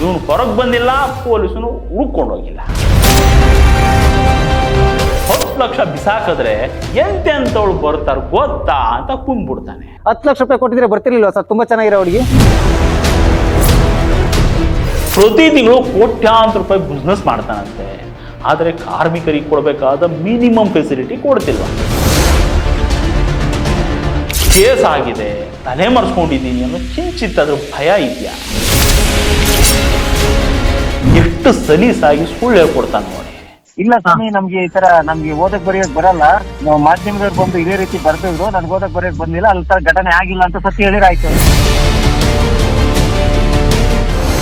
ಇವನು ಹೊರಗೆ ಬಂದಿಲ್ಲ, ಪೊಲೀಸನು ಹುಡುಕೊಂಡು ಹೋಗಿಲ್ಲ. 10 ಲಕ್ಷ ಬಿಸಾಕಿದ್ರೆ ಎಂತೆಂತವಳು ಬರ್ತಾರ ಗೊತ್ತಾ ಅಂತ ಕುಂದ್ಬಿಡ್ತಾನೆ. 10 ಲಕ್ಷ ರೂಪಾಯಿ ಕೊಟ್ಟಿದ್ರೆ ಬರ್ತಿರ್ಲಿಲ್ವಾ ಸರ್? ತುಂಬಾ ಚೆನ್ನಾಗಿರೋ ಹುಡುಗಿ. ಪ್ರತಿ ತಿಂಗಳು ಕೋಟ್ಯಾಂತರ ರೂಪಾಯಿ ಬಿಸ್ನೆಸ್ ಮಾಡ್ತಾನಂತೆ. ಆದರೆ ಕಾರ್ಮಿಕರಿಗೆ ಕೊಡಬೇಕಾದ ಮಿನಿಮಮ್ ಫೆಸಿಲಿಟಿ ಕೊಡ್ತಿಲ್ವ. ಕೇಸ್ ಆಗಿದೆ, ತಲೆ ಮರೆಸ್ಕೊಂಡಿದ್ದೀನಿ ಅನ್ನೋ ಕಿಂಚಿತ್ತಾದ್ರೂ ಭಯ ಇದೆಯಾ? ಎಷ್ಟು ಸಲೀಸಾಗಿ ಸುಳ್ಳು ಹೇಳ್ಕೊಡ್ತಾನೆ ನೋಡಿ. ಇಲ್ಲ ಸ್ವಾಮಿ, ನಮ್ಗೆ ಈ ತರ ನಮ್ಗೆ ಓದಕ್ ಬರೆಯೋಕ್ ಬರಲ್ಲ. ನಾವು ಮಾಧ್ಯಮದವ್ರು ಬಂದು ಇದೇ ರೀತಿ ಬರ್ತಿದ್ರು, ನನ್ಗೆ ಓದಕ್ ಬರೆಯೋಕ್ ಬಂದಿಲ್ಲ, ಅಲ್ಲಿ ತರ ಘಟನೆ ಆಗಿಲ್ಲ ಅಂತ ಸತ್ಯ ಹೇಳಿರಾಯ್ತು.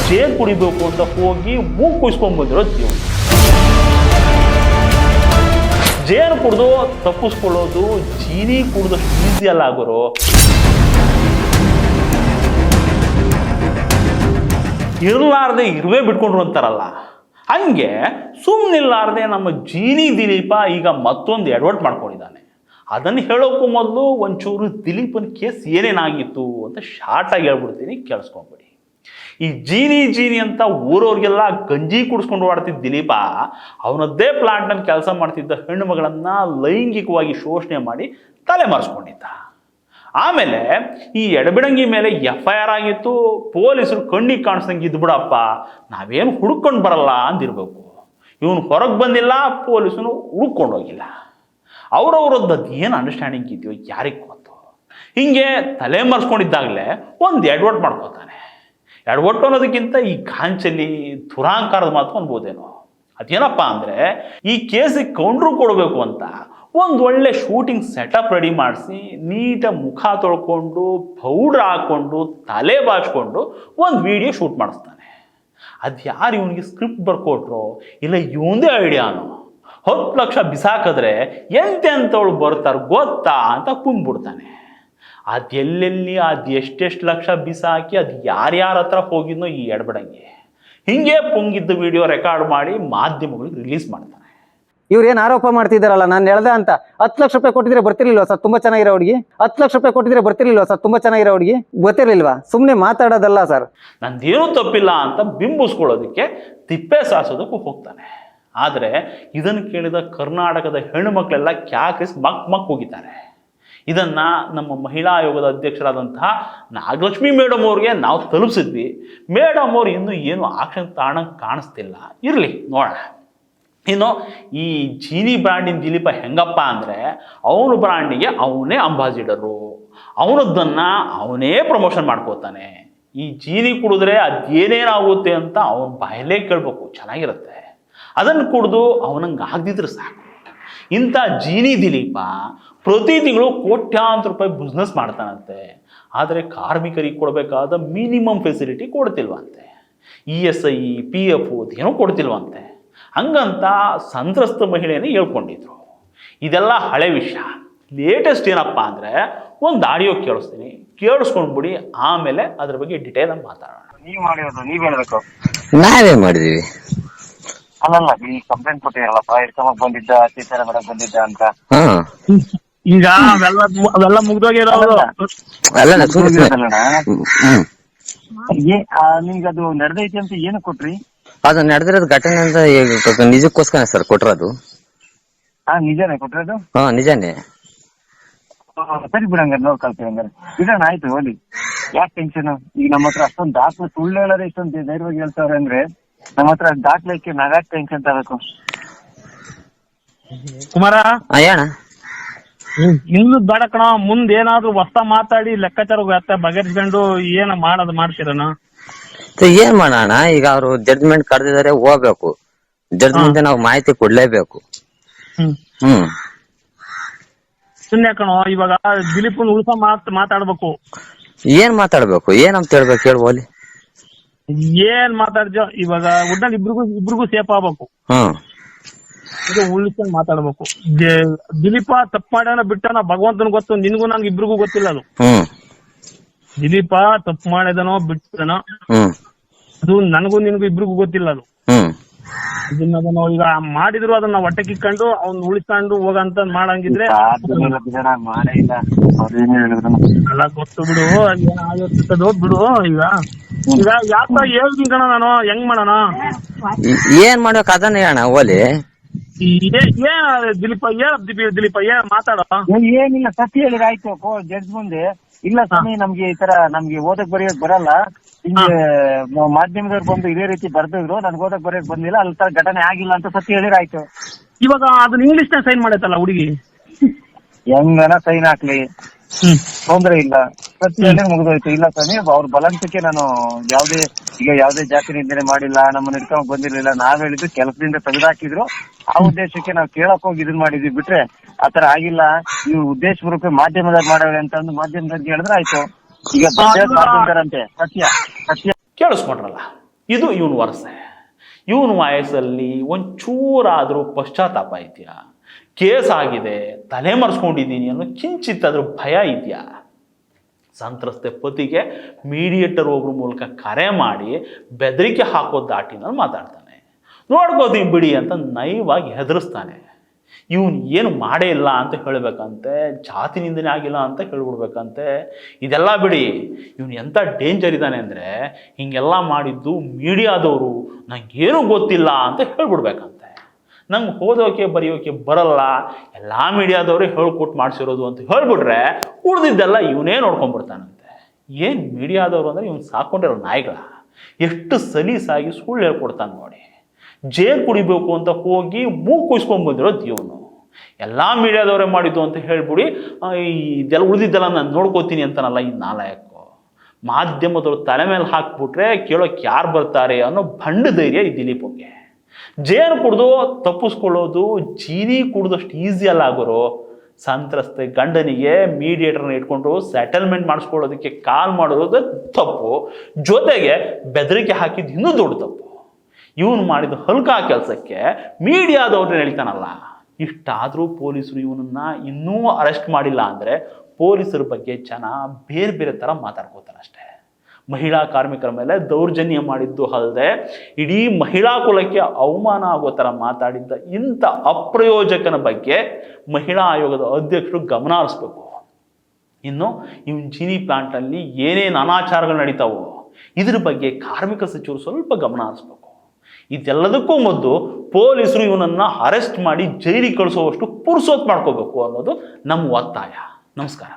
ಜೇನ್ ಕುಡಿಬೇಕು ಅಂತ ಹೋಗಿ ಮೂಗ್ ಕುಯ್ಸ್ಕೊಂಡ್ ಬಂದಿರೋ ಜೀವ. ಜೇನು ಕುಡಿದು ತಪ್ಪಿಸ್ಕೊಳ್ಳೋದು ಜೀನಿ ಕುಡಿದಷ್ಟು ಈಸಿ ಅಲ್ಲ ಆಗೋರು. ಇರಲಾರ್ದೆ ಇರುವೆ ಬಿಟ್ಕೊಂಡ್ರು ಅಂತಾರಲ್ಲ, ಹಂಗೆ ಸುಮ್ಮನಿಲ್ಲಾರ್ದೆ ನಮ್ಮ ಜೀನಿ ದಿಲೀಪ ಈಗ ಮತ್ತೊಂದು ಎಡವಟ್ ಮಾಡ್ಕೊಂಡಿದ್ದಾನೆ. ಅದನ್ನು ಹೇಳೋಕ್ಕೂ ಮೊದಲು ಒಂಚೂರು ದಿಲೀಪನ ಕೇಸ್ ಏನೇನಾಗಿತ್ತು ಅಂತ ಶಾರ್ಟಾಗಿ ಹೇಳ್ಬಿಡ್ತೀನಿ, ಕೇಳಿಸ್ಕೊಂಡ್ಬಿಡಿ. ಈ ಜೀನಿ ಅಂತ ಊರವ್ರಿಗೆಲ್ಲ ಗಂಜಿ ಕುಡಿಸ್ಕೊಂಡು ಓಡ್ತಿದ್ದ ದಿಲೀಪ ಅವನದ್ದೇ ಪ್ಲಾಂಟ್ನಲ್ಲಿ ಕೆಲಸ ಮಾಡ್ತಿದ್ದ ಹೆಣ್ಣು ಮಗಳನ್ನ ಲೈಂಗಿಕವಾಗಿ ಶೋಷಣೆ ಮಾಡಿ ತಲೆ ಮರೆಸ್ಕೊಂಡಿದ್ದ. ಆಮೇಲೆ ಈ ಎಡಬಿಡಂಗಿ ಮೇಲೆ FIR ಆಗಿತ್ತು. ಪೊಲೀಸರು ಕಣ್ಣಿಗೆ ಕಾಣಿಸ್ದಂಗೆ ಇದ್ಬಿಡಪ್ಪ, ನಾವೇನು ಹುಡ್ಕೊಂಡು ಬರಲ್ಲ ಅಂದಿರ್ಬೇಕು. ಇವನು ಹೊರಗೆ ಬಂದಿಲ್ಲ, ಪೊಲೀಸನು ಹುಡ್ಕೊಂಡು ಹೋಗಿಲ್ಲ. ಅವ್ರವ್ರದ್ದು ಏನು ಅಂಡರ್ಸ್ಟ್ಯಾಂಡಿಂಗ್ ಇದೆಯೋ ಯಾರಿಗೆ ಗೊತ್ತು. ಹಿಂಗೆ ತಲೆ ಮರೆಸ್ಕೊಂಡಿದ್ದಾಗಲೇ ಒಂದು ಎಡವಟ್ ಮಾಡ್ಕೋತಾನೆ. ಎಡವಟ್ಟು ಅನ್ನೋದಕ್ಕಿಂತ ಈ ಗಾಂಚಲಿ ದುರಾಂಕಾರದ ಮಾತು ಅನ್ಬೋದೇನೋ. ಅದೇನಪ್ಪ ಅಂದರೆ, ಈ ಕೇಸಿಗೆ ಕೌಂಟ್ರು ಕೊಡಬೇಕು ಅಂತ ಒಂದು ಒಳ್ಳೆ ಶೂಟಿಂಗ್ ಸೆಟಪ್ ರೆಡಿ ಮಾಡಿಸಿ ನೀಟಾಗಿ ಮುಖ ತೊಳ್ಕೊಂಡು ಪೌಡ್ರ್ ಹಾಕ್ಕೊಂಡು ತಲೆ ಬಾಚ್ಕೊಂಡು ಒಂದು ವಿಡಿಯೋ ಶೂಟ್ ಮಾಡಿಸ್ತಾನೆ. ಅದು ಯಾರು ಇವನಿಗೆ ಸ್ಕ್ರಿಪ್ಟ್ ಬರ್ಕೊಟ್ರೋ ಇಲ್ಲ ಇವಂದೇ ಐಡಿಯಾನೋ. 10 ಲಕ್ಷ ಬಿಸಾಕಿದ್ರೆ ಎಂತೆಂಥವಳು ಬರ್ತಾರೆ ಗೊತ್ತಾ ಅಂತ ಕುಂದ್ಬಿಡ್ತಾನೆ. ಅದು ಎಲ್ಲೆಲ್ಲಿ ಅದು ಎಷ್ಟೆಷ್ಟು ಲಕ್ಷ ಬಿಸಾಕಿ ಅದು ಯಾರ್ಯಾರ ಹತ್ರ ಹೋಗಿದ್ನೋ ಈ ಎಡಬಿಡಂಗೆ. ಹಿಂಗೆ ಪೊಂಗಿದ್ದ ವಿಡಿಯೋ ರೆಕಾರ್ಡ್ ಮಾಡಿ ಮಾಧ್ಯಮಗಳಿಗೆ ರಿಲೀಸ್ ಮಾಡ್ತಾನೆ. ಇವ್ರು ಏನ್ ಆರೋಪ ಮಾಡ್ತಿದಾರಲ್ಲ, ನಾನು ಹೇಳ್ದೆ ಅಂತ 10 ಲಕ್ಷ ರೂಪಾಯಿ ಕೊಟ್ಟಿದ್ರೆ ಬರ್ತಿರ್ಲಿಲ್ವಾ ಸರ್? ತುಂಬಾ ಚೆನ್ನಾಗಿರೋ ಹುಡುಗಿ. 10 ಲಕ್ಷ ರೂಪಾಯಿ ಕೊಟ್ಟಿದ್ರೆ ಬರ್ತಿರ್ಲಿಲ್ವಾ ಸರ್? ತುಂಬಾ ಚೆನ್ನಾಗಿರೋ ಹುಡುಗಿ. ಗೊತ್ತಿರ್ಲಿಲ್ವಾ? ಸುಮ್ಮನೆ ಮಾತಾಡೋದಲ್ಲ ಸರ್. ನಂದೇನೂ ತಪ್ಪಿಲ್ಲ ಅಂತ ಬಿಂಬಿಸ್ಕೊಳ್ಳೋದಕ್ಕೆ ತಿಪ್ಪೆ ಸಾರಿಸೋದಕ್ಕೂ ಹೋಗ್ತಾನೆ. ಆದರೆ ಇದನ್ನು ಕೇಳಿದ ಕರ್ನಾಟಕದ ಹೆಣ್ಣು ಮಕ್ಕಳೆಲ್ಲ ಕ್ಯಾಕಿಸ್ ಮಕ್ ಹೋಗಿದ್ದಾರೆ. ಇದನ್ನು ನಮ್ಮ ಮಹಿಳಾ ಆಯೋಗದ ಅಧ್ಯಕ್ಷರಾದಂತಹ ನಾಗಲಕ್ಷ್ಮಿ ಮೇಡಮ್ ಅವ್ರಿಗೆ ನಾವು ತಲುಪಿಸಿದ್ವಿ. ಮೇಡಮ್ ಅವ್ರು ಇನ್ನೂ ಏನು ಆಕ್ಷನ್ ತಾಣಕ್ಕೆ ಕಾಣಿಸ್ತಿಲ್ಲ. ಇರಲಿ ನೋಡೋಣ. ಇನ್ನು ಈ ಜೀನಿ ಬ್ರ್ಯಾಂಡಿನ ದಿಲೀಪ ಹೆಂಗಪ್ಪ ಅಂದರೆ, ಅವನ ಬ್ರ್ಯಾಂಡಿಗೆ ಅವನೇ ಅಂಬಾಸಿಡರು, ಅವನದ್ದನ್ನು ಅವನೇ ಪ್ರಮೋಷನ್ ಮಾಡ್ಕೋತಾನೆ. ಈ ಜೀನಿ ಕುಡಿದ್ರೆ ಅದೇನೇನಾಗುತ್ತೆ ಅಂತ ಅವನ ಬಾಯಲ್ಲೇ ಕೇಳಬೇಕು, ಚೆನ್ನಾಗಿರುತ್ತೆ. ಅದನ್ನು ಕುಡಿದು ಅವನಂಗೆ ಆಗದಿದ್ರೆ ಸಾಕು. ಇಂಥ ಜೀನಿ ದಿಲೀಪ ಪ್ರತಿ ತಿಂಗಳು ಕೋಟ್ಯಾಂತರ ರೂಪಾಯಿ ಬಿಸ್ನೆಸ್ ಮಾಡ್ತಾನಂತೆ. ಆದರೆ ಕಾರ್ಮಿಕರಿಗೆ ಕೊಡಬೇಕಾದ ಮಿನಿಮಮ್ ಫೆಸಿಲಿಟಿ ಕೊಡ್ತಿಲ್ವಂತೆ. ESI PF ಏನೋ ಕೊಡ್ತಿಲ್ವಂತೆ. ಹಂಗಂತ ಸಂತ್ರಸ್ತ ಮಹಿಳೆಯೇ ಹೇಳ್ಕೊಂಡಿದ್ರು. ಇದೆಲ್ಲ ಹಳೆ ವಿಷಯ. ಲೇಟೆಸ್ಟ್ ಏನಪ್ಪ ಅಂದರೆ, ಒಂದು ಆಡಿಯೋ ಕೇಳಿಸ್ತೀನಿ, ಕೇಳಿಸ್ಕೊಂಡ್ಬಿಡಿ. ಆಮೇಲೆ ಅದ್ರ ಬಗ್ಗೆ ಡಿಟೇಲ್ ಆಗಿ ಮಾತಾಡೋಣ. ನೀವ್ ಮಾಡಿರೋದು ನೀವ್ ಹೇಳ್ಬೇಕು. ನಾವೇ ಮಾಡಿದೀವಿ. ಅಲ್ಲಲ್ಲ, ಈ ಕಂಪ್ಲೇಂಟ್ ಕೊಟ್ಟಿರಲ್ಲಪ್ಪ, ಇಡ್ಕೊಂಬಕ್ ಬಂದಿದ್ದ, ಅತ್ಯಾಚಾರ ಮಾಡಕ್ ಬಂದಿದ್ದ ಅಂತ. ಈಗ ಅವೆಲ್ಲ ಮುಗ್ದೋಗಿರೋದು. ನಿಮ್ಗೆ ಅದು ನಡೆದೈತಿ ಅಂತ ಏನು ಕೊಟ್ರಿ? ಅದು ನಡೆದಿರೋದು ಘಟನೆ ಅಂತ ನಿಜಕ್ಕೋಸ್ಕರ ಸರ್ ಕೊಟ್ಟಿರೋದು. ನಿಜಾನೇ ಕೊಟ್ಟಿರೋದು? ನಿಜಾನೇ. ಸರಿ ಬಿಡಂಗಾರ, ನೋಡ್ಕೊಳ್ತೀವಿ ಹಂಗಾರೆ. ಬಿಡೋಣ, ಆಯ್ತು ಹೋಗಿ. ಯಾಕೆ ಟೆನ್ಷನ್? ಈಗ ನಮ್ಮ ಹತ್ರ ಅಷ್ಟೊಂದು ದಾಖಲೆ ಸುಳ್ಳು ಹೇಳೋದೇ ಇಷ್ಟೊಂದು ಧೈರ್ಯವಾಗಿ ಹೇಳ್ತಾವ್ರೆ ಅಂದ್ರೆ ನಮ್ಮ ಹತ್ರ ದಾಖಲೆಕ್ಕೆ ನಾವ್ಯಾಕೆ ಟೆನ್ಷನ್ ತಗೋಬೇಕು? ಕುಮಾರ, ಅಯ್ಯಣ ಇನ್ನು ಬೇಡ ಕಣ. ಮುಂದ್ ಏನಾದ್ರು ಹೊಸ ಮಾತಾಡಿ ಲೆಕ್ಕಾಚಾರ ಬಗೆಹರಿಸ್ಕೊಂಡು ಏನ ಮಾಡೋದು ಮಾಡ್ತೀರನ? ಏನ್ ಮಾಡೋಣ? ಈಗ ಅವರು ಜಡ್ಜ್ಮೆಂಟ್ ಕರೆದಿದ್ದಾರೆ, ಹೋಗ್ಬೇಕು. ಜಡ್ಜ್ ಮುಂದೆ ನಾವು ಮಾಹಿತಿ ಕೊಡ್ಲೇಬೇಕು. ಸುಮ್ನೆ ಕಣೋ, ಇವಾಗ ದಿಲೀಪನ್ ಉಳ್ಸ ಮಾತಾಡ್ಬೇಕು. ಏನ್ ಮಾತಾಡ್ಬೇಕು? ಏನಂತ ಹೇಳ್ಬೇಕು ಹೇಳ್ಬೋಲಿ? ಏನ್ ಮಾತಾಡ್ಜೋ? ಇವಾಗ ಒಟ್ನಲ್ಲಿ ಇಬ್ರಿಗೂ ಸೇಫ್ ಆಗ್ಬೇಕು. ಇದು ಉಳಿಸ್ಕೊಂಡ್ ಮಾತಾಡ್ಬೇಕು. ದಿಲೀಪ ತಪ್ಪು ಮಾಡ್ಯಾನ ಬಿಟ್ಟನ ಭಗವಂತನ ಗೊತ್ತು, ನಿನ್ಗೂ ನಂಗೆ ಇಬ್ರಿಗೂ ಗೊತ್ತಿಲ್ಲ ಅದು. ದಿಲೀಪ ತಪ್ಪು ಮಾಡಿದನೋ ಬಿಟ್ಟನೋ ಅದು ನನಗೂ ನಿನ್ಗೂ ಇಬ್ರಿಗೂ ಗೊತ್ತಿಲ್ಲ ಅದು. ಇದನ್ನ ಈಗ ಮಾಡಿದ್ರು ಅದನ್ನ ಹೊಟ್ಟೆ ಕಿಕ್ಕೊಂಡು ಅವ್ನ್ ಉಳಿಸ್ಕೊಂಡು ಹೋಗಂತ ಮಾಡಂಗಿದ್ರೆ ಸಾಧ್ಯವಿಲ್ಲ ಬಿಡೋಣ, ಮಾಡೇ ಇಲ್ಲ ಅವ್ರೇನು ಹೇಳಿದ್ರು. ಎಲ್ಲ ಗೊತ್ತು ಬಿಡು, ಏನ್ ಆಗಿರ್ತದೋ ಬಿಡು. ಈಗ ಈಗ ಯಾಕ ಹೇಳ್ತೀನಿ ಕಣ ನಾನು, ಹೆಂಗ್ ಮಾಡೋಣ? ಏನ್ ಮಾಡ್ಬೇಕು ಅದನ್ನ ಹೇಳಣ ಓಲಿ. ದಿಲೀಪ ಮಾತಾಡೋ. ಏನಿಲ್ಲ, ಸತ್ಯ ಹೇಳಿದ್ರೆ ಆಯ್ತು ಜಡ್ಜ್ ಮುಂದೆ. ಇಲ್ಲ ಸ್ವಾಮಿ, ನಮ್ಗೆ ಈ ತರ ನಮ್ಗೆ ಓದಕ್ ಬರೆಯೋಕ್ ಬರಲ್ಲ, ಹಿಂಗೆ ಮಾಧ್ಯಮದವ್ರು ಬಂದು ಇದೇ ರೀತಿ ಬರ್ದಿದ್ರು, ನನ್ಗೆ ಓದಕ್ ಬರೆಯೋಕ್ ಬಂದಿಲ್ಲ, ಅಲ್ಲಿ ತರ ಘಟನೆ ಆಗಿಲ್ಲ ಅಂತ ಸತ್ಯ ಹೇಳಿದ್ರೆ ಆಯ್ತು. ಇವಾಗ ಅದನ್ನ ಇಂಗ್ಲಿಷ್ ನ ಸೈನ್ ಮಾಡೈತಲ್ಲ ಹುಡುಗಿ, ಹೆಂಗನ ಸೈನ್ ಹಾಕ್ಲಿ, ತೊಂದ್ರೆ ಇಲ್ಲ. ಸತ್ಯ ಹೇಳಿ ಮುಗಿದೋಯ್ತು. ಇಲ್ಲ ಸ್ವಾಮಿ, ಅವ್ರ ಬಲಂತಕ್ಕೆ ನಾನು ಯಾವ್ದೇ ಜಾತಿ ನಿಂದನೆ ಮಾಡಿಲ್ಲ, ನಮ್ಮನ್ನ ಹಿಡ್ಕೊಂಡ್ ಬಂದಿರ್ಲಿಲ್ಲ. ನಾವ್ ಹೇಳಿದ್ದು ಕೆಲಸದಿಂದ ತೆಗೆದಾಕಿದ್ರು, ಆ ಉದ್ದೇಶಕ್ಕೆ ನಾವು ಕೇಳಕ್ ಹೋಗಿ ಇದನ್ ಮಾಡಿದ್ವಿ ಬಿಟ್ರೆ ಆತರ ಆಗಿಲ್ಲ. ಇವ್ರು ಉದ್ದೇಶಪೂರ್ವಕ ಮಾಧ್ಯಮದವ್ರು ಮಾಡವ್ರೆ ಅಂತ ಅಂದು ಮಾಧ್ಯಮದವ್ರಿಗೆ ಹೇಳಿದ್ರೆ ಆಯ್ತು. ಈಗ ಮಾಧ್ಯಮದವರಂತೆ ಸತ್ಯ ಕೇಳಿಸ್ಕೊಂಡ್ರಲ್ಲ, ಇದು ಇವನ್ ವರಸೆ. ಇವನ್ ವಯಸ್ಸಲ್ಲಿ ಒಂಚೂರಾದ್ರೂ ಪಶ್ಚಾತ್ತಾಪ ಇದೆಯಾ? ಕೇಸ್ ಆಗಿದೆ, ತಲೆ ಮರೆಸ್ಕೊಂಡಿದ್ದೀನಿ ಅನ್ನೋ ಕಿಂಚಿತ್ತಾದ್ರೂ ಭಯ ಇದೆಯಾ? ಸಂತ್ರಸ್ತೆ ಪತಿಗೆ ಮೀಡಿಯೇಟರ್ ಒಬ್ರ ಮೂಲಕ ಕರೆ ಮಾಡಿ ಬೆದರಿಕೆ ಹಾಕೋದು ದಾಟಿನಲ್ಲಿ ಮಾತಾಡ್ತಾನೆ. ನೋಡ್ಕೋತೀವಿ ಬಿಡಿ ಅಂತ ನೈವಾಗಿ ಹೆದರಿಸ್ತಾನೆ. ಇವನು ಏನು ಮಾಡೇ ಇಲ್ಲ ಅಂತ ಹೇಳಬೇಕಂತೆ, ಜಾತಿ ನಿಂದನೆ ಆಗಿಲ್ಲ ಅಂತ ಹೇಳ್ಬಿಡ್ಬೇಕಂತೆ. ಇದೆಲ್ಲ ಬಿಡಿ, ಇವನು ಎಂಥ ಡೇಂಜರ್ ಇದ್ದಾನೆ ಅಂದರೆ, ಹಿಂಗೆಲ್ಲ ಮಾಡಿದ್ದು ಮೀಡಿಯಾದವರು ನಂಗೇನು ಗೊತ್ತಿಲ್ಲ ಅಂತ ಹೇಳ್ಬಿಡ್ಬೇಕಂತೆ. ನಂಗೆ ಓದೋಕೆ ಬರೆಯೋಕೆ ಬರಲ್ಲ, ಎಲ್ಲ ಮೀಡಿಯಾದವರೇ ಹೇಳ್ಕೊಟ್ಟು ಮಾಡಿಸಿರೋದು ಅಂತ ಹೇಳ್ಬಿಟ್ರೆ ಉಳಿದಿದ್ದೆಲ್ಲ ಇವನೇ ನೋಡ್ಕೊಂಡ್ಬಿಡ್ತಾನಂತೆ. ಏನು ಮೀಡಿಯಾದವರು ಅಂದರೆ ಇವ್ನು ಸಾಕೊಂಡಿರೋ ನಾಯಿಗಳ, ಎಷ್ಟು ಸಲೀಸಾಗಿ ಸುಳ್ಳು ಹೇಳ್ಕೊಡ್ತಾನೆ ನೋಡಿ. ಜೇಲ್ ಕುಡಿಬೇಕು ಅಂತ ಹೋಗಿ ಮೂಗು ಕುಯ್ಸ್ಕೊಂಡ್ಬಂದಿರೋದು ಇವನು. ಎಲ್ಲ ಮೀಡಿಯಾದವರೇ ಮಾಡಿದ್ದು ಅಂತ ಹೇಳ್ಬಿಡಿ, ಇದೆಲ್ಲ ಉಳಿದಿದ್ದೆಲ್ಲ ನಾನು ನೋಡ್ಕೋತೀನಿ ಅಂತಾನಲ್ಲ ಈ ನಾಲಾಯಕು. ಮಾಧ್ಯಮದವ್ರು ತಲೆ ಮೇಲೆ ಹಾಕ್ಬಿಟ್ರೆ ಕೇಳೋಕೆ ಯಾರು ಬರ್ತಾರೆ ಅನ್ನೋ ಬಂಡ ಧೈರ್ಯ ಈ ದಿಲೀಪ್ಗೆ. ಜೇನು ಕುಡಿದು ತಪ್ಪಿಸ್ಕೊಳ್ಳೋದು ಜೀನಿ ಕುಡಿದಷ್ಟು ಈಸಿ ಅಲ್ಲ ಆಗೋರು. ಸಂತ್ರಸ್ತೆ ಗಂಡನಿಗೆ ಮೀಡಿಯೇಟರ್ನ ಇಟ್ಕೊಂಡು ಸೆಟಲ್ಮೆಂಟ್ ಮಾಡಿಸ್ಕೊಳ್ಳೋದಕ್ಕೆ ಕಾಲ್ ಮಾಡೋದು ತಪ್ಪು, ಜೊತೆಗೆ ಬೆದರಿಕೆ ಹಾಕಿದ್ದು ಇನ್ನೂ ದೊಡ್ಡ ತಪ್ಪು. ಇವನು ಮಾಡಿದ ಹಲ್ಕ ಕೆಲಸಕ್ಕೆ ಮೀಡಿಯಾದವ್ರನ್ನ ಹೇಳ್ತಾನಲ್ಲ. ಇಷ್ಟಾದರೂ ಪೊಲೀಸರು ಇವನನ್ನ ಇನ್ನೂ ಅರೆಸ್ಟ್ ಮಾಡಿಲ್ಲ ಅಂದರೆ ಪೊಲೀಸರ ಬಗ್ಗೆ ಜನ ಬೇರೆ ಬೇರೆ ಥರ ಮಾತಾಡ್ಕೋತಾರೆ ಅಷ್ಟೇ. ಮಹಿಳಾ ಕಾರ್ಮಿಕರ ಮೇಲೆ ದೌರ್ಜನ್ಯ ಮಾಡಿದ್ದು ಅಲ್ಲದೆ ಇಡೀ ಮಹಿಳಾ ಕುಲಕ್ಕೆ ಅವಮಾನ ಆಗೋ ಥರ ಮಾತಾಡಿದ್ದ ಇಂಥ ಅಪ್ರಯೋಜಕನ ಬಗ್ಗೆ ಮಹಿಳಾ ಆಯೋಗದ ಅಧ್ಯಕ್ಷರು ಗಮನ ಹರಿಸ್ಬೇಕು. ಇನ್ನು ಇವನ್ ಜೀನಿ ಪ್ಲಾಂಟಲ್ಲಿ ಏನೇನು ಅನಾಚಾರಗಳು ನಡೀತಾವೋ ಇದ್ರ ಬಗ್ಗೆ ಕಾರ್ಮಿಕ ಸಚಿವರು ಸ್ವಲ್ಪ ಗಮನ ಹರಿಸ್ಬೇಕು. ಇದೆಲ್ಲದಕ್ಕೂ ಮೊದಲು ಪೊಲೀಸರು ಇವನನ್ನ ಅರೆಸ್ಟ್ ಮಾಡಿ ಜೈಲಿಗೆ ಕಳಿಸುವಷ್ಟು ಪುರ್ಸೋತ್ ಮಾಡ್ಕೋಬೇಕು ಅನ್ನೋದು ನಮ್ಮ ಒತ್ತಾಯ. ನಮಸ್ಕಾರ.